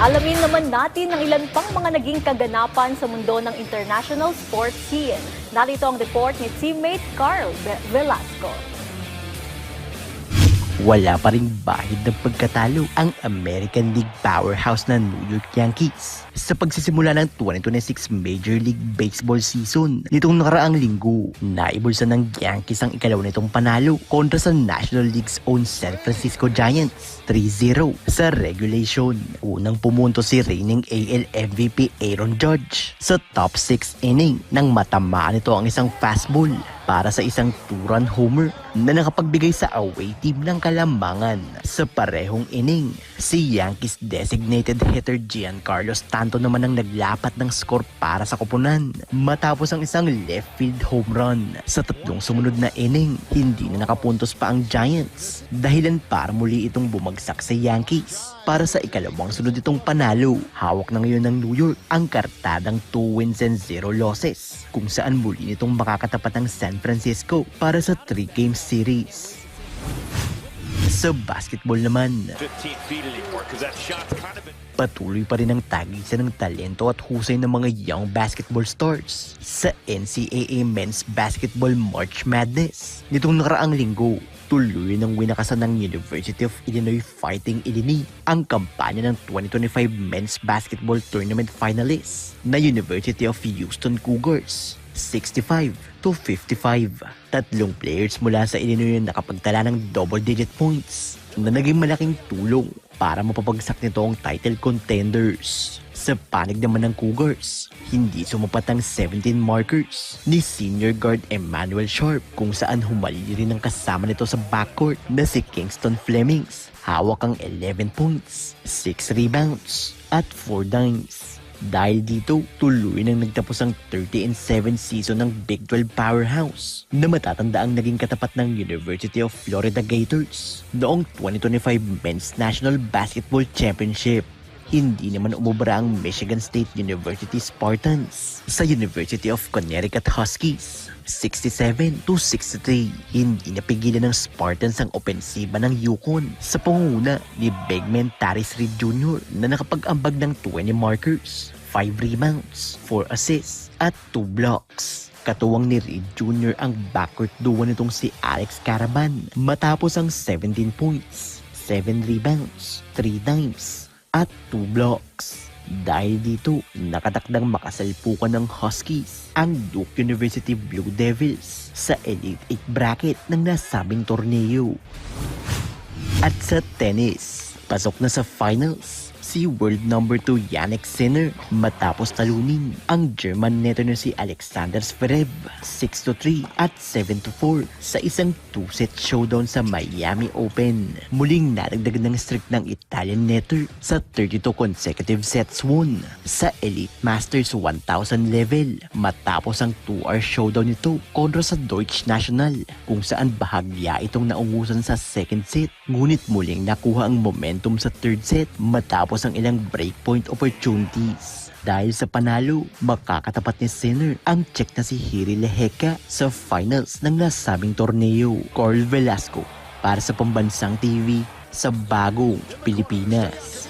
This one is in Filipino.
Alamin naman natin ang ilan pang mga naging kaganapan sa mundo ng international sports scene. Narito ang report ni teammate Carl Velasco. Wala pa ring bahid ng pagkatalo ang American League powerhouse na New York Yankees sa pagsisimula ng 2026 Major League Baseball season. Nitong nakaraang linggo, naibulsa ng Yankees ang ikalaw nitong panalo kontra sa National League's own San Francisco Giants 3-0 sa regulation. Unang pumunto si reigning AL MVP Aaron Judge sa top 6 inning nang matamaan ito ang isang fastball para sa isang 2-run homer na nakapagbigay sa away team ng kalamangan. Sa parehong inning, si Yankees designated hitter Giancarlo Stanton naman ang naglapat ng score para sa koponan matapos ang isang left field home run. Sa tatlong sumunod na inning, hindi na nakapuntos pa ang Giants, dahilan para muli itong bumagsak sa Yankees. Para sa ikalawang sunod itong panalo, hawak na ngayon ng New York ang kartadang 2 wins and 0 losses, kung saan muli nitong makakatapat ang San Francisco para sa 3-game series. Sa basketball naman, patuloy pa rin ang tagisan ng talento at husay ng mga young basketball stars sa NCAA Men's Basketball March Madness. Nitong nakaraang linggo, tuloy ng winakasan ng University of Illinois Fighting Illini ang kampanya ng 2025 Men's Basketball Tournament finalists na University of Houston Cougars 65-55. Tatlong players mula sa Illinois na nakapagtala ng double-digit points na naging malaking tulong para mapapagsak nito ang title contenders. Sa panig naman ng Cougars, hindi sumapat ang 17 markers ni senior guard Emmanuel Sharp, kung saan humalili rin ang kasama nito sa backcourt na si Kingston Flemings. Hawak ang 11 points, 6 rebounds at 4 dimes. Dahil dito, tuloy nang nagtapos ang 30-7 season ng Big 12 powerhouse na matatanda ang naging katapat ng University of Florida Gators noong 2025 Men's National Basketball Championship. Hindi naman umubra ang Michigan State University Spartans sa University of Connecticut Huskies 67-63. Hindi napigilan ng Spartans ang opensiba ng Yukon sa pangunguna ni Bigman Taris Reed Jr. na nakapag-ambag ng 20 markers, 5 rebounds, 4 assists at 2 blocks. Katuwang ni Reed Jr. ang backcourt duo nitong si Alex Caravan matapos ang 17 points, 7 rebounds, 3 dimes at 2 blocks. Dahil dito, nakatakdang makasalpukan ng Huskies ang Duke University Blue Devils sa Elite 8 bracket ng nasabing torneo. At sa tennis, pasok na sa finals si world number 2 Jannik Sinner matapos talunin ang German netter na si Alexander Zverev 6-3 at 7-4 sa isang 2-set showdown sa Miami Open. Muling nadagdagan ng streak ng Italian netter sa 32 consecutive sets won sa Elite Masters 1000 level matapos ang 2-hour showdown nito kontra sa Deutsche National, kung saan bahagya itong naungusan sa second set, ngunit muling nakuha ang momentum sa third set matapos ang ilang breakpoint opportunities. Dahil sa panalo, makakatapat ni Sinner ang Czech na si Jiří Lehecka sa finals ng nasabing torneo. Carl Velasco para sa Pambansang TV sa Bagong Pilipinas.